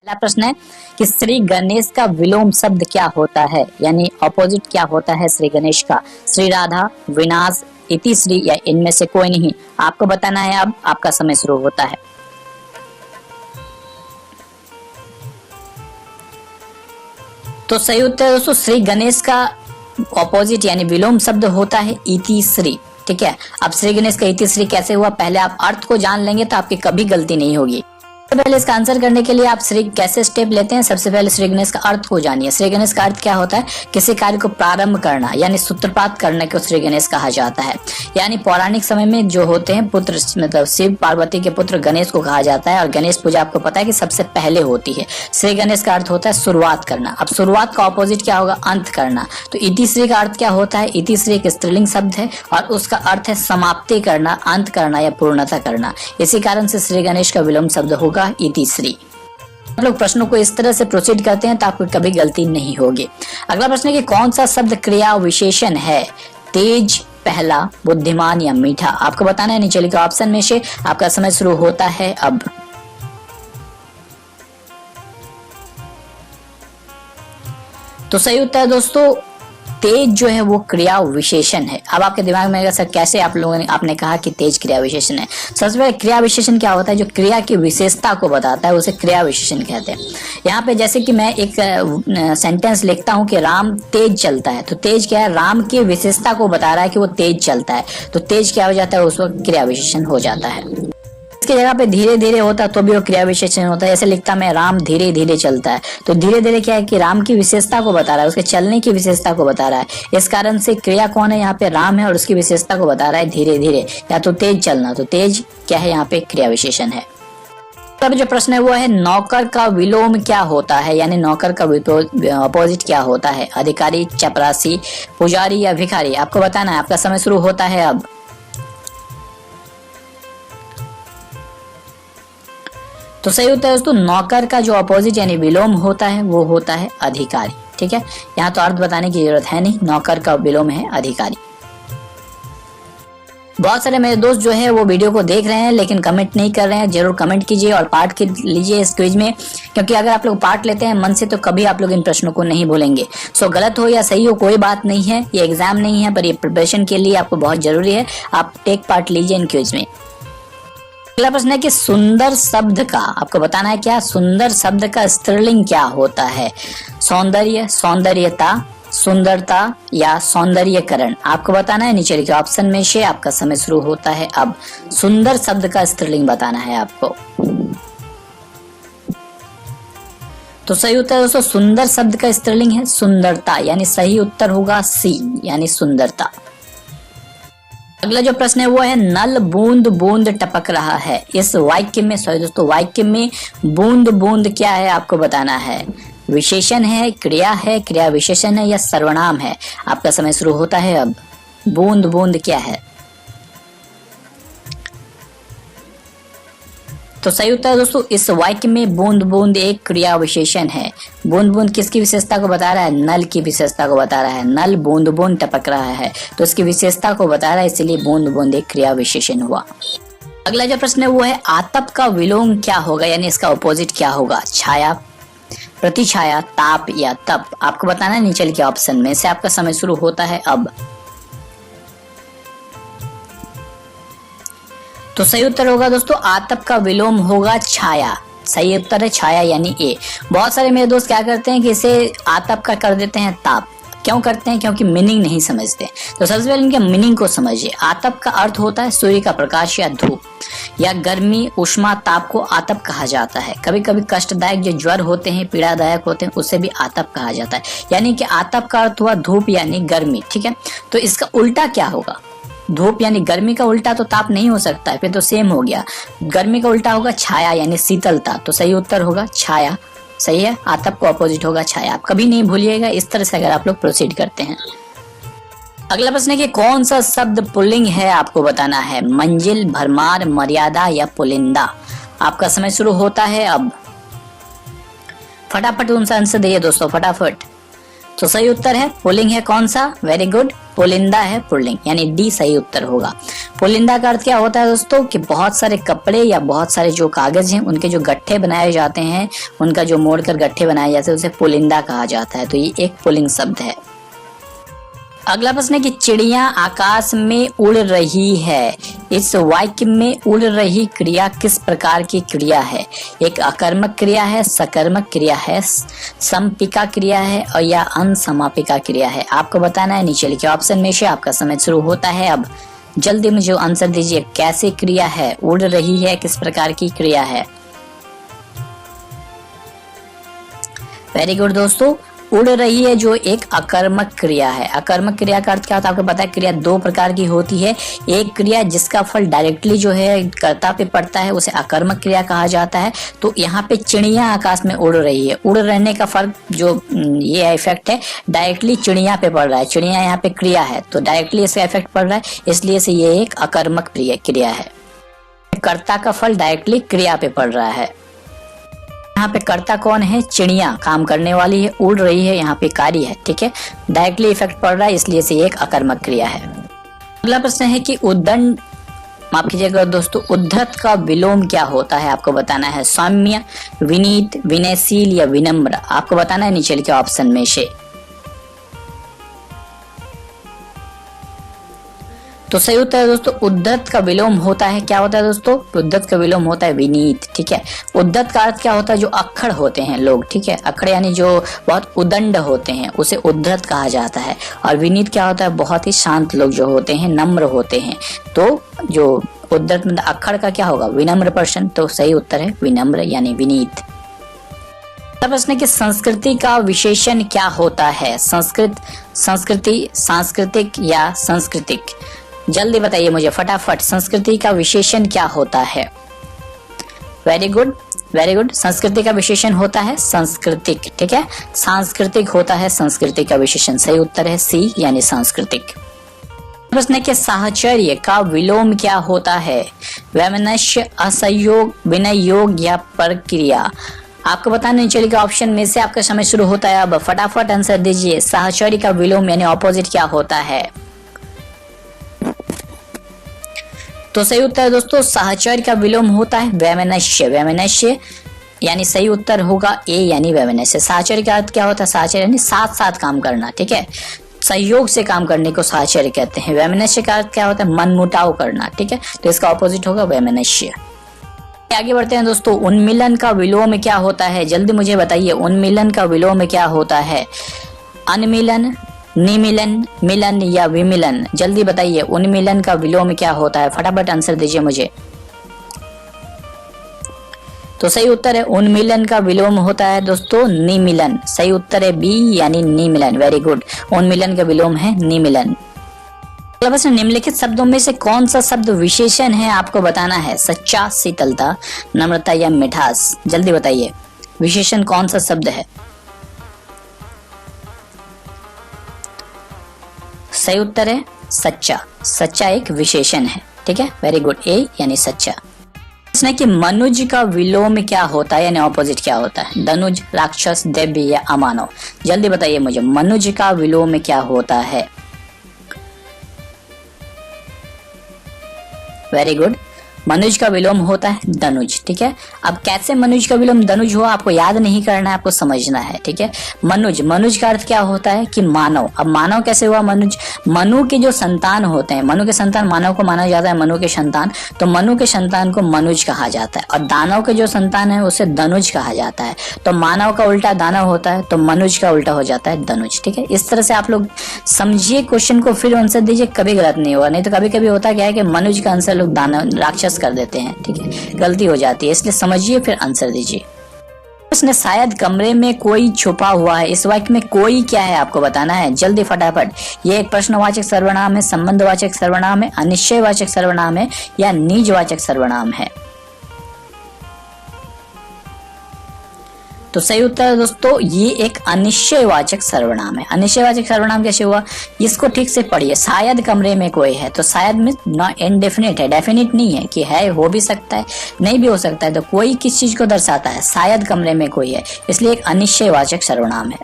पहला प्रश्न है कि श्री गणेश का विलोम शब्द क्या होता है, यानी ऑपोजिट क्या होता है श्री गणेश का। श्री राधा, विनाश, इति श्री या इनमें से कोई नहीं, आपको बताना है। अब आपका समय शुरू होता है। तो सही उत्तर दोस्तों, श्री गणेश का ऑपोजिट यानी विलोम शब्द होता है इति श्री। ठीक है, अब श्री गणेश का इति श्री कैसे हुआ, पहले आप अर्थ को जान लेंगे तो आपकी कभी गलती नहीं होगी। तो पहले इसका आंसर करने के लिए आप श्री कैसे स्टेप लेते हैं, सबसे पहले श्री गणेश का अर्थ को जानिए। श्री गणेश का अर्थ क्या होता है, किसी कार्य को प्रारंभ करना यानी सूत्रपात करने को श्री गणेश कहा जाता है। यानी पौराणिक समय में जो होते हैं पुत्र, मतलब शिव पार्वती के पुत्र गणेश को कहा जाता है, और गणेश पूजा आपको पता है कि सबसे पहले होती है। श्री गणेश का अर्थ होता है शुरुआत करना। अब शुरुआत का ऑपोजिट क्या होगा, अंत करना। तो इति श्री का अर्थ क्या होता है, इति श्री एक स्त्रीलिंग शब्द है और उसका अर्थ है समाप्ति करना, अंत करना या पूर्णता करना। इसी कारण से श्री गणेश का विलोम शब्द होगा इति श्री। आप लोग प्रश्नों को इस तरह से प्रोसीड करते हैं तो आपको कभी गलती नहीं होगी। अगला प्रश्न है कि कौन सा शब्द क्रिया विशेषण है, तेज, पहला, बुद्धिमान या मीठा। आपको बताना है, नीचे लिखा ऑप्शन में से। आपका समय शुरू होता है अब। तो सही उत्तर है दोस्तों, तेज जो है वो क्रिया विशेषण है। अब आपके दिमाग में आएगा सर कैसे आप लोगों ने आपने कहा कि तेज क्रिया विशेषण है। सबसे पहले क्रिया विशेषण क्या होता है, जो क्रिया की विशेषता को बताता है उसे क्रिया विशेषण कहते हैं। यहाँ पे जैसे कि मैं एक सेंटेंस लिखता हूँ कि राम तेज चलता है, तो तेज क्या है, राम की विशेषता को बता रहा है कि वो तेज चलता है, तो तेज क्या हो जाता है, उस वक्त क्रिया विशेषण हो जाता है। इसकी जगह पे धीरे धीरे होता तो भी वो क्रिया विशेषण होता है। ऐसे लिखता मैं राम धीरे धीरे चलता है, तो धीरे धीरे क्या है कि राम की विशेषता को बता रहा है, उसके चलने की विशेषता को बता रहा है। इस कारण से क्रिया कौन है, यहाँ पे राम है और उसकी विशेषता को बता रहा है धीरे धीरे या तो तेज चलना, तो तेज क्या है, यहाँ पे क्रिया विशेषण है। तब जो प्रश्न है वो है नौकर का विलोम क्या होता है, यानी नौकर का अपोजिट क्या होता है, अधिकारी, चपरासी, पुजारी या भिखारी। आपको बताना है, आपका समय शुरू होता है अब। तो सही उत्तर है दोस्तों, नौकर का जो अपोजिट यानी विलोम होता है वो होता है अधिकारी। ठीक है, यहाँ तो अर्थ बताने की जरूरत है नहीं, नौकर का विलोम है अधिकारी। बहुत सारे मेरे दोस्त जो है वो वीडियो को देख रहे हैं लेकिन कमेंट नहीं कर रहे हैं। जरूर कमेंट कीजिए और पार्ट लीजिए इस क्विज में, क्योंकि अगर आप लोग पार्ट लेते हैं मन से तो कभी आप लोग इन प्रश्नों को नहीं भूलेंगे। सो गलत हो या सही हो कोई बात नहीं है, ये एग्जाम नहीं है, पर ये प्रिपरेशन के लिए आपको बहुत जरूरी है। आप टेक पार्ट लीजिए इन क्विज में। अगला प्रश्न है कि सुंदर शब्द का, आपको बताना है क्या, सुंदर शब्द का स्त्रीलिंग क्या होता है, सौंदर्य, सौंदर्यता, सुंदरता या सौंदर्यकरण। आपको बताना है, नीचे लिखे ऑप्शन में से। आपका समय शुरू होता है अब। सुंदर शब्द का स्त्रीलिंग बताना है आपको। तो सही उत्तर दोस्तों, सुंदर शब्द का स्त्रीलिंग है सुंदरता, यानी सही उत्तर होगा सी, यानी सुंदरता। अगला जो प्रश्न है वो है नल बूंद बूंद टपक रहा है। इस वाक्य में, सॉरी दोस्तों, वाक्य में बूंद बूंद क्या है, आपको बताना है। विशेषण है, क्रिया है, क्रिया विशेषण है या सर्वनाम है। आपका समय शुरू होता है अब। बूंद बूंद क्या है। तो सही उत्तर है दोस्तों, इस वाक्य में बूंद बूंद एक क्रिया विशेषण है। बूंद बूंद किसकी विशेषता को बता रहा है, नल की विशेषता को बता रहा है। नल बूंद बूंद टपक रहा है तो इसकी विशेषता को बता रहा है, इसलिए बूंद बूंद एक क्रिया विशेषण हुआ। अगला जो प्रश्न है वो है आतप का विलोम क्या होगा, यानी इसका अपोजिट क्या होगा, छाया, प्रतिछाया, ताप या तप। आपको बताना है, नीचे लिखे ऑप्शन में से। आपका समय शुरू होता है अब। तो सही उत्तर होगा दोस्तों, आतप का विलोम होगा छाया। सही उत्तर है छाया, यानी ए। बहुत सारे मेरे दोस्त क्या करते हैं कि इसे आतप का कर देते हैं ताप। क्यों करते हैं, क्योंकि मीनिंग नहीं समझते। तो सबसे पहले इनके मीनिंग को समझिए। आतप का अर्थ होता है सूर्य का प्रकाश या धूप या गर्मी, उष्मा, ताप को आतप कहा जाता है। कभी कभी कष्टदायक जो ज्वर होते हैं, पीड़ादायक होते हैं, उसे भी आतप कहा जाता है। यानी कि आतप का अर्थ हुआ धूप यानी गर्मी। ठीक है, तो इसका उल्टा क्या होगा, धूप यानी गर्मी का उल्टा तो ताप नहीं हो सकता है, फिर तो सेम हो गया। गर्मी का उल्टा होगा छाया यानी शीतलता, तो सही उत्तर होगा छाया। सही है, आतप को अपोजिट होगा छाया। आप कभी नहीं भूलिएगा इस तरह से अगर आप लोग प्रोसीड करते हैं। अगला प्रश्न है कि कौन सा शब्द पुल्लिंग है, आपको बताना है। मंजिल, भरमार, मर्यादा या पुलिंदा। आपका समय शुरू होता है अब। फटाफट उनसे आंसर दिए दोस्तों, फटाफट। तो सही उत्तर है पुल्लिंग है कौन सा, वेरी गुड, पुलिंदा है पुल्लिंग, यानी डी सही उत्तर होगा। पुलिंदा का अर्थ क्या होता है दोस्तों कि बहुत सारे कपड़े या बहुत सारे जो कागज हैं उनके जो गट्ठे बनाए जाते हैं, उनका जो मोड़कर गट्ठे बनाए जाते हैं उसे पुलिंदा कहा जाता है। तो ये एक पुल्लिंग शब्द है। अगला प्रश्न है कि चिड़िया आकाश में उड़ रही है। इस वाक्य में उड़ रही क्रिया किस प्रकार की क्रिया है? एक अकर्मक क्रिया है, सकर्मक क्रिया है, संपिका क्रिया है और या अनसमापिका क्रिया है? आपको बताना है। नीचे लिखे ऑप्शन में से आपका समय शुरू होता है अब। जल्दी मुझे आंसर दीजिए, कैसे क्रिया है, उड़ रही है, किस प्रकार की क्रिया है? वेरी गुड दोस्तों, उड़ रही है जो एक अकर्मक क्रिया है। अकर्मक क्रिया का अर्थ क्या होता है? आपको पता है क्रिया दो प्रकार की होती है। एक क्रिया जिसका फल डायरेक्टली जो है कर्ता पे पड़ता है उसे अकर्मक क्रिया कहा जाता है। तो यहाँ पे चिड़िया आकाश में उड़ रही है, उड़ रहने का फर्क जो ये इफेक्ट है डायरेक्टली चिड़िया पे पड़ रहा है। चिड़िया यहाँ पे क्रिया है तो डायरेक्टली इसका इफेक्ट पड़ रहा है, इसलिए से ये एक अकर्मक क्रिया है। कर्ता का फल डायरेक्टली क्रिया पे पड़ रहा है। यहाँ पे कर्ता कौन है? चिड़िया, काम करने वाली है, उड़ रही है, यहाँ पे कार्य है। ठीक है, डायरेक्टली इफेक्ट पड़ रहा है, इसलिए से एक अकर्मक क्रिया है। अगला प्रश्न है कि उद्दंड, माफ कीजिएगा दोस्तों, उद्धत का विलोम क्या होता है? आपको बताना है। सौम्य, विनीत, विनयशील या विनम्र? आपको बताना है। नीचे लिखे ऑप्शन में से। तो सही उत्तर है दोस्तों, उद्धत का विलोम होता है, क्या होता है दोस्तों? उद्धत का विलोम होता है विनीत। ठीक है, उद्धत का अर्थ क्या होता है? जो अक्खड़ होते हैं लोग। ठीक है, अक्खड़ यानी जो बहुत उदंड होते हैं उसे उद्धत कहा जाता है। और विनीत क्या होता है? बहुत ही शांत लोग जो होते हैं, नम्र होते हैं। तो जो उद्धत मतलब अक्खड़ का क्या होगा? विनम्र पर्सन। तो सही उत्तर है विनम्र यानी विनीत। प्रश्न कि संस्कृति का विशेषण क्या होता है? संस्कृति, सांस्कृतिक या सांस्कृतिक? जल्दी बताइए मुझे फटाफट, संस्कृति का विशेषण क्या होता है? Very good, very good. संस्कृति का विशेषण होता है सांस्कृतिक। ठीक है, सांस्कृतिक होता है संस्कृति का विशेषण। सही उत्तर है सी यानी सांस्कृतिक। प्रश्न है कि साहचर्य का विलोम क्या होता है? वैमनस्य, असहयोग, विनय योग या प्रक्रिया? आपको बताना नहीं चलेगा। ऑप्शन में से आपका समय शुरू होता है अब। फटाफट आंसर दीजिए। साहचर्य का विलोम यानी ऑपोजिट क्या होता है? तो सही उत्तर है दोस्तों, साहचर्य का विलोम होता है वैमनस्य। वैमनस्य यानी सही उत्तर होगा ए यानी वैमनस्य। साहचर्य का अर्थ क्या होता है? साहचर्य यानी साथ साथ काम करना। ठीक है, सहयोग से काम करने को साहचर्य कहते हैं। वैमनस्य का अर्थ क्या होता है? मनमुटाव करना। ठीक है, तो इसका ऑपोजिट होगा वैमनस्य। आगे बढ़ते हैं दोस्तों। उन्मिलन का विलोम क्या होता है? जल्दी मुझे बताइए, उन्मिलन का विलोम क्या होता है? अनमिलन, निमिलन, मिलन या विमिलन? जल्दी बताइए, उन्मिलन का विलोम क्या होता है? फटाफट आंसर दीजिए मुझे। तो सही उत्तर है उन्मिलन का विलोम होता है दोस्तों निमिलन। सही उत्तर है बी यानी निमिलन। वेरी गुड, उन्मिलन का विलोम है निमिलन। बस निम्नलिखित शब्दों में से कौन सा शब्द विशेषण है? आपको बताना है। सच्चा, शीतलता, नम्रता या मिठास? जल्दी बताइए, विशेषण कौन सा शब्द है? सही उत्तर है सच्चा। सच्चा एक विशेषण है। ठीक है, वेरी गुड, ए यानी सच्चा। प्रश्न है कि मनुज का विलोम क्या होता है यानी ऑपोजिट क्या होता है? धनुज, राक्षस, दैव्य या अमानव? जल्दी बताइए मुझे, मनुज का विलोम क्या होता है? वेरी गुड, मनुज का विलोम होता है धनुज। ठीक है, अब कैसे मनुज का विलोम धनुज हुआ आपको याद नहीं करना है, आपको समझना है। ठीक है, मनुज, मनुज का अर्थ क्या होता है कि मानव। अब मानव कैसे हुआ मनुज? मनु के जो संतान होते हैं, मनु के संतान मानव को माना जाता है मनु के संतान, तो मनु के संतान को मनुज कहा जाता है। और दानव के जो संतान है उसे धनुज कहा जाता है। तो मानव का उल्टा दानव होता है, तो मनुज का उल्टा हो जाता है धनुज। ठीक है, इस तरह से आप लोग समझिए क्वेश्चन को, फिर आंसर दीजिए, कभी गलत नहीं होगा। नहीं तो कभी कभी होता क्या है कि मनुज का आंसर लोग दानव, राक्षस कर देते हैं। ठीक है, गलती हो जाती है, इसलिए समझिए फिर आंसर दीजिए। उसने शायद कमरे में कोई छुपा हुआ है। इस वाक्य में कोई क्या है आपको बताना है, जल्दी फटाफट। ये एक प्रश्नवाचक सर्वनाम है, संबंधवाचक सर्वनाम है, अनिश्चयवाचक सर्वनाम है या निजवाचक सर्वनाम है? तो सही उत्तर है दोस्तों, ये एक अनिश्चयवाचक सर्वनाम है। अनिश्चयवाचक सर्वनाम कैसे हुआ? इसको ठीक से पढ़िए। शायद कमरे में कोई है, तो शायद में नॉन इंडेफिनिट है, डेफिनिट नहीं है कि है, हो भी सकता है, नहीं भी हो सकता है। तो कोई किस चीज को दर्शाता है? शायद कमरे में कोई है, इसलिए एक अनिश्चयवाचक सर्वनाम है।